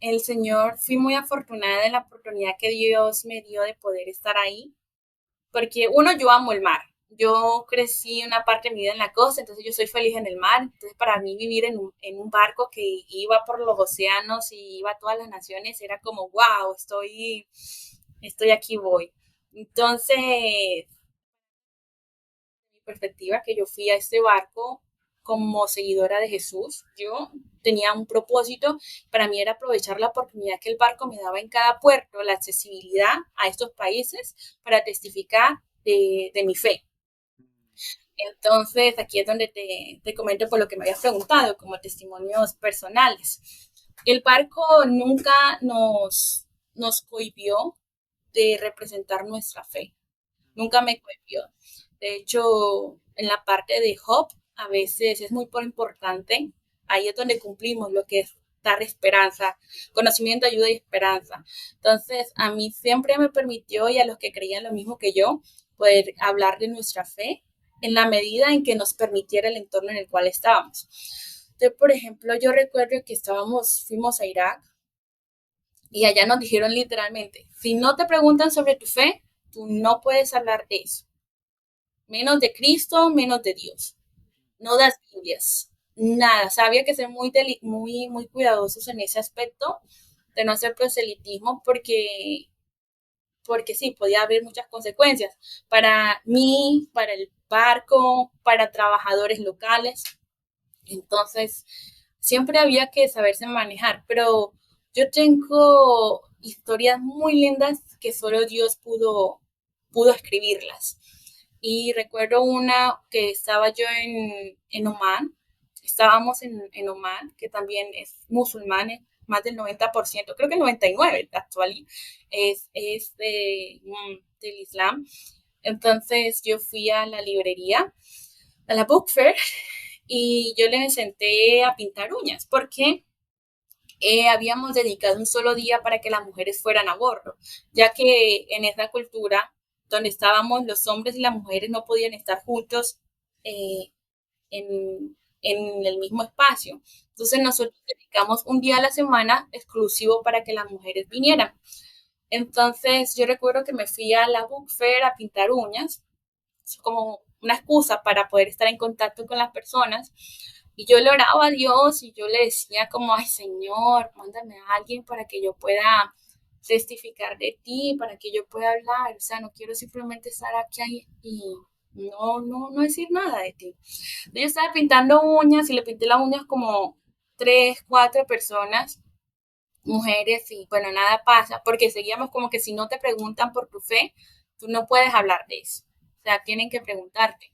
C: el Señor, fui muy afortunada de la oportunidad que Dios me dio de poder estar ahí, porque uno, yo amo el mar. Yo crecí una parte de mi vida en la costa, entonces yo soy feliz en el mar. Entonces para mí vivir en un barco que iba por los océanos y iba a todas las naciones era como, wow, estoy aquí, voy. Entonces, mi perspectiva, que yo fui a este barco como seguidora de Jesús. Yo tenía un propósito, para mí era aprovechar la oportunidad que el barco me daba en cada puerto, la accesibilidad a estos países para testificar de mi fe. Entonces, aquí es donde te comento por lo que me habías preguntado, como testimonios personales. El barco nunca nos cohibió de representar nuestra fe, nunca me cohibió. De hecho, en la parte de Job, a veces es muy importante, ahí es donde cumplimos lo que es dar esperanza, conocimiento, ayuda y esperanza. Entonces, a mí siempre me permitió, y a los que creían lo mismo que yo, poder hablar de nuestra fe en la medida en que nos permitiera el entorno en el cual estábamos. Entonces, por ejemplo, yo recuerdo que fuimos a Irak y allá nos dijeron literalmente, si no te preguntan sobre tu fe, tú no puedes hablar de eso. Menos de Cristo, menos de Dios. No das Biblias, nada. O sea, había que ser muy cuidadosos en ese aspecto de no hacer proselitismo porque sí, podía haber muchas consecuencias para mí, para el barco, para trabajadores locales. Entonces, siempre había que saberse manejar, pero yo tengo historias muy lindas que solo Dios pudo escribirlas. Y recuerdo una que estaba yo en Oman, estábamos en Oman, que también es musulmán, más del 90%, creo que el 99% actual del Islam. Entonces yo fui a la librería, a la Book Fair, y yo le senté a pintar uñas, porque habíamos dedicado un solo día para que las mujeres fueran a bordo, ya que en esa cultura donde estábamos los hombres y las mujeres no podían estar juntos eh, en el mismo espacio. Entonces nosotros dedicamos un día a la semana exclusivo para que las mujeres vinieran. Entonces yo recuerdo que me fui a la Book Fair a pintar uñas, como una excusa para poder estar en contacto con las personas. Y yo le oraba a Dios y yo le decía como, ay Señor, mándame a alguien para que yo pueda testificar de ti, para que yo pueda hablar. O sea, no quiero simplemente estar aquí y no decir nada de ti. Yo estaba pintando uñas y le pinté las uñas como 3, 4 personas, mujeres, y bueno, nada pasa, porque seguíamos como que si no te preguntan por tu fe, tú no puedes hablar de eso. O sea, tienen que preguntarte.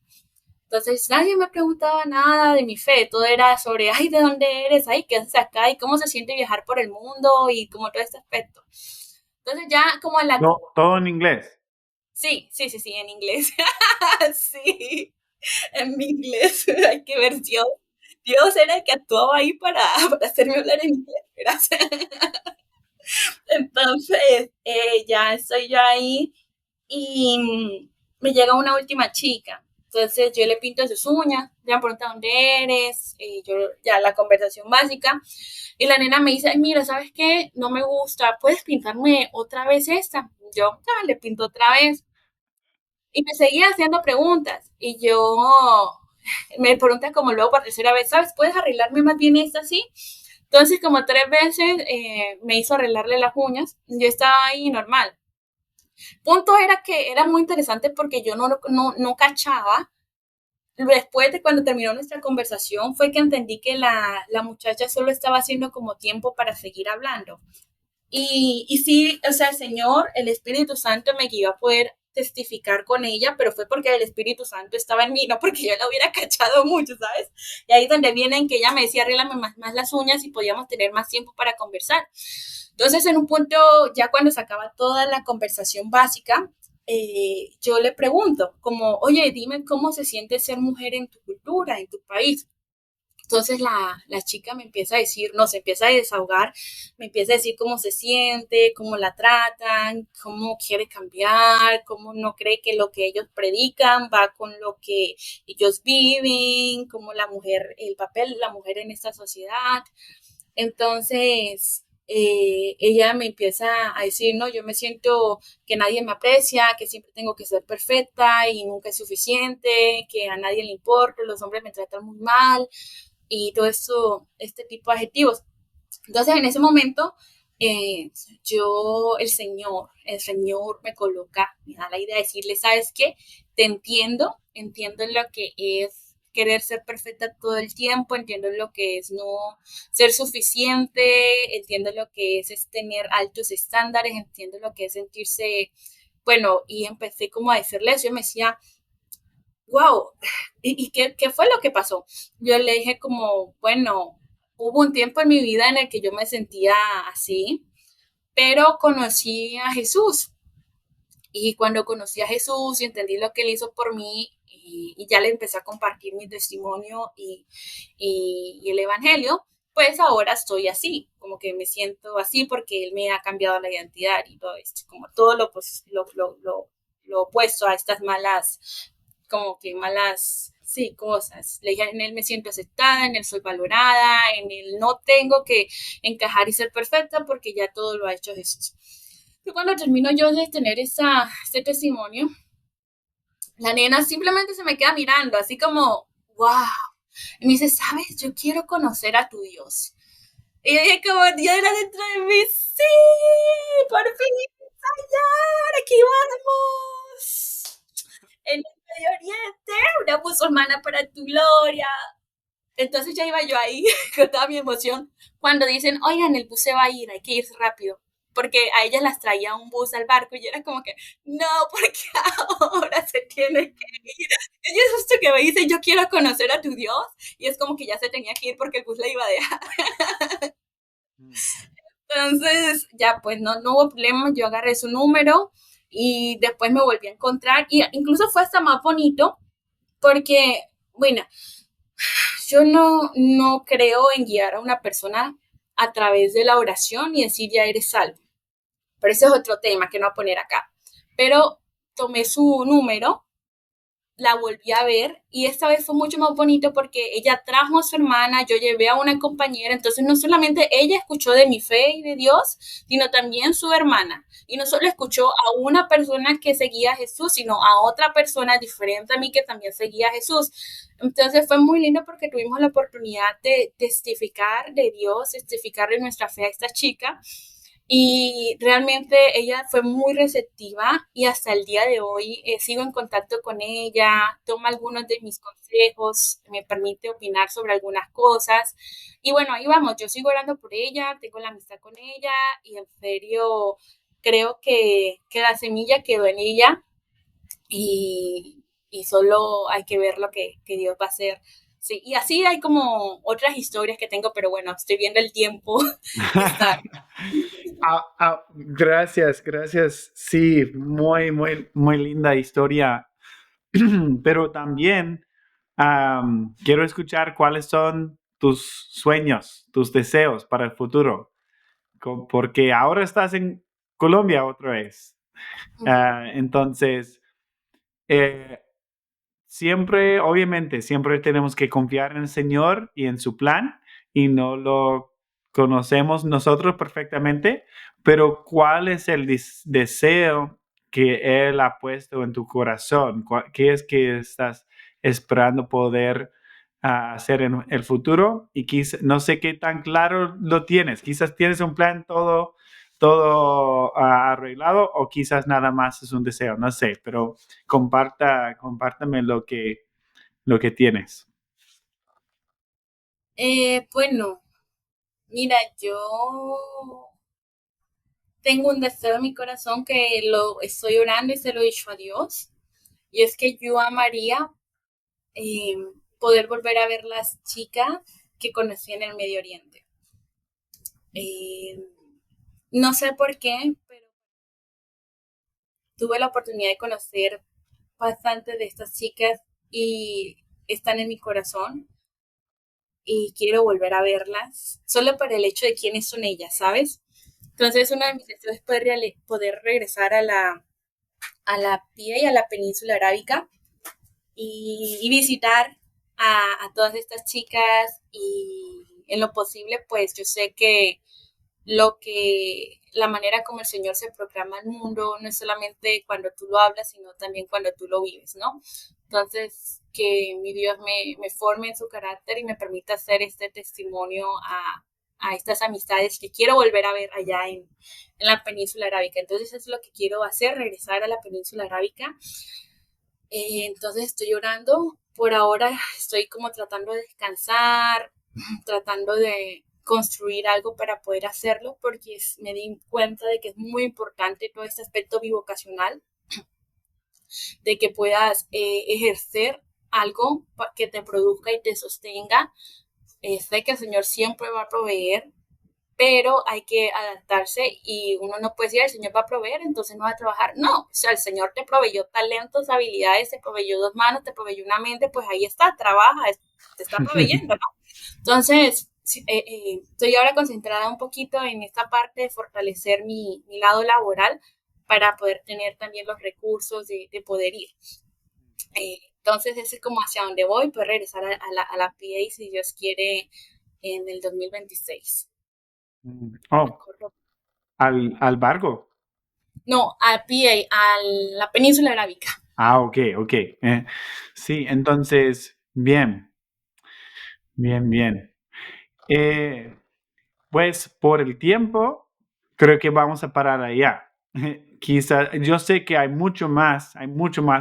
C: Entonces, nadie me preguntaba nada de mi fe, todo era sobre, ay, ¿de dónde eres? Ay, ¿qué haces acá? ¿Y cómo se siente viajar por el mundo? Y como todo este aspecto. Entonces ya como en la...
B: No, todo en inglés.
C: Sí, sí, sí, sí, en inglés. Sí, en mi inglés. Hay que ver, Dios era el que actuaba ahí para hacerme hablar en inglés. Gracias. Entonces, ya estoy yo ahí y me llega una última chica. Entonces yo le pinto sus uñas, ya me pregunta dónde eres, yo ya la conversación básica. Y la nena me dice, ay, mira, ¿sabes qué? No me gusta, ¿puedes pintarme otra vez esta? Yo, le pinto otra vez. Y me seguía haciendo preguntas. Y yo me pregunta como luego por tercera vez, ¿sabes? ¿Puedes arreglarme más bien esta así? Entonces, como 3 veces me hizo arreglarle las uñas. Yo estaba ahí normal. Punto era que era muy interesante porque yo no cachaba. Después de cuando terminó nuestra conversación fue que entendí que la muchacha solo estaba haciendo como tiempo para seguir hablando. Y sí, o sea, el Señor, el Espíritu Santo me guió a poder testificar con ella, pero fue porque el Espíritu Santo estaba en mí, no porque yo la hubiera cachado mucho, ¿sabes? Y ahí es donde viene en que ella me decía, arréglame más las uñas y podíamos tener más tiempo para conversar. Entonces, en un punto, ya cuando se acaba toda la conversación básica, yo le pregunto, como, oye, dime cómo se siente ser mujer en tu cultura, en tu país. Entonces la chica me empieza a decir, no, se empieza a desahogar, me empieza a decir cómo se siente, cómo la tratan, cómo quiere cambiar, cómo no cree que lo que ellos predican va con lo que ellos viven, cómo la mujer, el papel de la mujer en esta sociedad. Entonces, ella me empieza a decir, no, yo me siento que nadie me aprecia, que siempre tengo que ser perfecta y nunca es suficiente, que a nadie le importa, los hombres me tratan muy mal y todo eso, este tipo de adjetivos. Entonces, en ese momento, eh, el Señor me coloca, me da la idea de decirle, ¿sabes qué? Te entiendo lo que es querer ser perfecta todo el tiempo, entiendo lo que es no ser suficiente, entiendo lo que es tener altos estándares, entiendo lo que es sentirse, bueno, y empecé como a decirle eso, yo me decía, wow, ¿y qué fue lo que pasó? Yo le dije como, bueno, hubo un tiempo en mi vida en el que yo me sentía así, pero conocí a Jesús. Y cuando conocí a Jesús y entendí lo que él hizo por mí, y ya le empecé a compartir mi testimonio y el Evangelio, pues ahora estoy así, como que me siento así porque él me ha cambiado la identidad y todo esto, como todo lo, pues, lo opuesto a estas malas, como que malas, sí, cosas. Le dije, en él me siento aceptada, en él soy valorada, en él no tengo que encajar y ser perfecta porque ya todo lo ha hecho Jesús. Y cuando termino yo de tener este testimonio, la nena simplemente se me queda mirando, así como, wow. Y me dice, ¿sabes? Yo quiero conocer a tu Dios. Y yo dije, como Dios era dentro de mí, sí, por fin, Señor, aquí vamos. En el Medio Oriente, una musulmana para tu gloria. Entonces ya iba yo ahí con toda mi emoción cuando dicen, oigan, el bus se va a ir, hay que ir rápido. Porque a ellas las traía un bus al barco y yo era como que, no, porque ahora se tiene que ir. Y es justo que me dice, yo quiero conocer a tu Dios. Y es como que ya se tenía que ir porque el bus la iba a dejar. Entonces, ya pues no hubo problema, yo agarré su número y después me volví a encontrar. Y incluso fue hasta más bonito porque, bueno, yo no creo en guiar a una persona a través de la oración y decir ya eres salvo. Pero ese es otro tema que no voy a poner acá. Pero tomé su número, la volví a ver y esta vez fue mucho más bonito porque ella trajo a su hermana, yo llevé a una compañera, entonces no solamente ella escuchó de mi fe y de Dios, sino también su hermana. Y no solo escuchó a una persona que seguía a Jesús, sino a otra persona diferente a mí que también seguía a Jesús. Entonces fue muy lindo porque tuvimos la oportunidad de testificar de Dios, testificar de nuestra fe a esta chica y realmente ella fue muy receptiva y hasta el día de hoy sigo en contacto con ella, toma algunos de mis consejos, me permite opinar sobre algunas cosas. Y bueno, ahí vamos, yo sigo orando por ella, tengo la amistad con ella y en serio creo que la semilla quedó en ella y solo hay que ver lo que Dios va a hacer. Sí, y así hay como otras historias que tengo, pero bueno, estoy viendo el tiempo que está.
B: Gracias, gracias. Sí, muy linda historia. Pero también quiero escuchar cuáles son tus sueños, tus deseos para el futuro, porque ahora estás en Colombia otra vez. Entonces, eh, siempre, obviamente, siempre tenemos que confiar en el Señor y en su plan y no lo conocemos nosotros perfectamente, pero ¿cuál es el deseo que Él ha puesto en tu corazón? ¿Qué es que estás esperando poder hacer en el futuro? Y no sé qué tan claro lo tienes. Quizás tienes un plan todo arreglado o quizás nada más es un deseo, no sé, pero compártame lo que tienes.
C: Bueno, mira, yo tengo un deseo en mi corazón que lo estoy orando y se lo he dicho a Dios, y es que yo amaría eh, poder volver a ver las chicas que conocí en el Medio Oriente. Eh, no sé por qué, pero tuve la oportunidad de conocer bastante de estas chicas y están en mi corazón. y quiero volver a verlas, solo por el hecho de quiénes son ellas, ¿sabes? Entonces, uno de mis deseos es poder regresar a la PIA y a la península arábica y visitar a todas estas chicas y en lo posible, pues yo sé que la manera como el Señor se proclama al mundo no es solamente cuando tú lo hablas, sino también cuando tú lo vives, ¿no? Entonces, que mi Dios me forme en su carácter y me permita hacer este testimonio a estas amistades que quiero volver a ver allá en la península arábica. Entonces, eso es lo que quiero hacer, regresar a la península arábica. Entonces, estoy orando. Por ahora estoy como tratando de descansar, tratando de construir algo para poder hacerlo, porque me di cuenta de que es muy importante todo este aspecto bivocacional, de que puedas ejercer algo que te produzca y te sostenga. Sé que el Señor siempre va a proveer, pero hay que adaptarse y uno no puede decir, el Señor va a proveer, entonces no va a trabajar. No, o sea, el Señor te proveyó talentos, habilidades, te proveyó 2 manos, te proveyó una mente, pues ahí está, trabaja, te está proveyendo, ¿no? Entonces, estoy ahora concentrada un poquito en esta parte de fortalecer mi lado laboral para poder tener también los recursos de poder ir. Entonces, ese es como hacia donde voy, pues regresar a la PA, si Dios quiere, en el 2026.
B: Oh, al barco.
C: No, a PA, a la península arábica.
B: Ok. Sí, entonces, bien. Pues por el tiempo, creo que vamos a parar allá. Quizá, yo sé que hay mucho más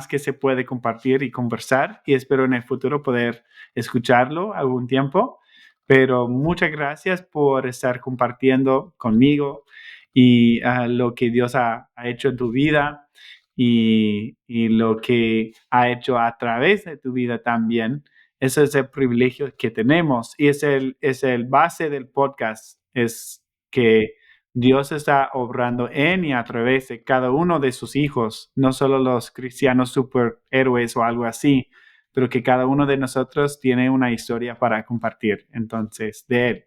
B: que se puede compartir y conversar y espero en el futuro poder escucharlo algún tiempo, pero muchas gracias por estar compartiendo conmigo y lo que Dios ha hecho en tu vida y lo que ha hecho a través de tu vida también. Ese es el privilegio que tenemos y es el base del podcast, es que Dios está obrando en y a través de cada uno de sus hijos, no solo los cristianos superhéroes o algo así, pero que cada uno de nosotros tiene una historia para compartir, entonces, de Él.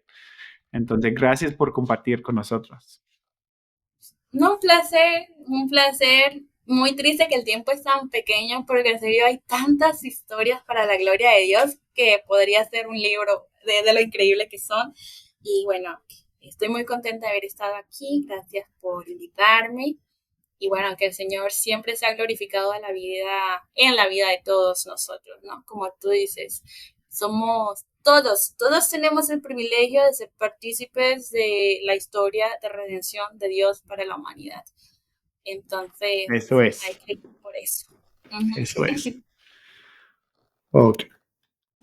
B: Entonces, gracias por compartir con nosotros.
C: No, un placer. Muy triste que el tiempo es tan pequeño, porque en serio hay tantas historias para la gloria de Dios que podría ser un libro de lo increíble que son. Y bueno, estoy muy contenta de haber estado aquí. Gracias por invitarme. Y bueno, que el Señor siempre se ha glorificado en la vida de todos nosotros, ¿no? Como tú dices, todos tenemos el privilegio de ser partícipes de la historia de redención de Dios para la humanidad. Entonces,
B: eso es.
C: Hay que ir por eso.
B: Eso es. Okay.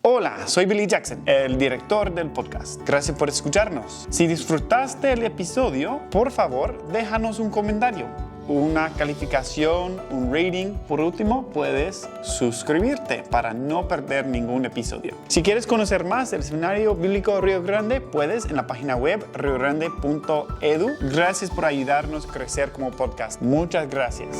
D: Hola, soy Billy Jackson, el director del podcast. Gracias por escucharnos. Si disfrutaste el episodio, por favor, déjanos un comentario, una calificación, un rating. Por último, puedes suscribirte para no perder ningún episodio. Si quieres conocer más del Seminario Bíblico Río Grande, puedes en la página web riogrande.edu. Gracias por ayudarnos a crecer como podcast. Muchas gracias.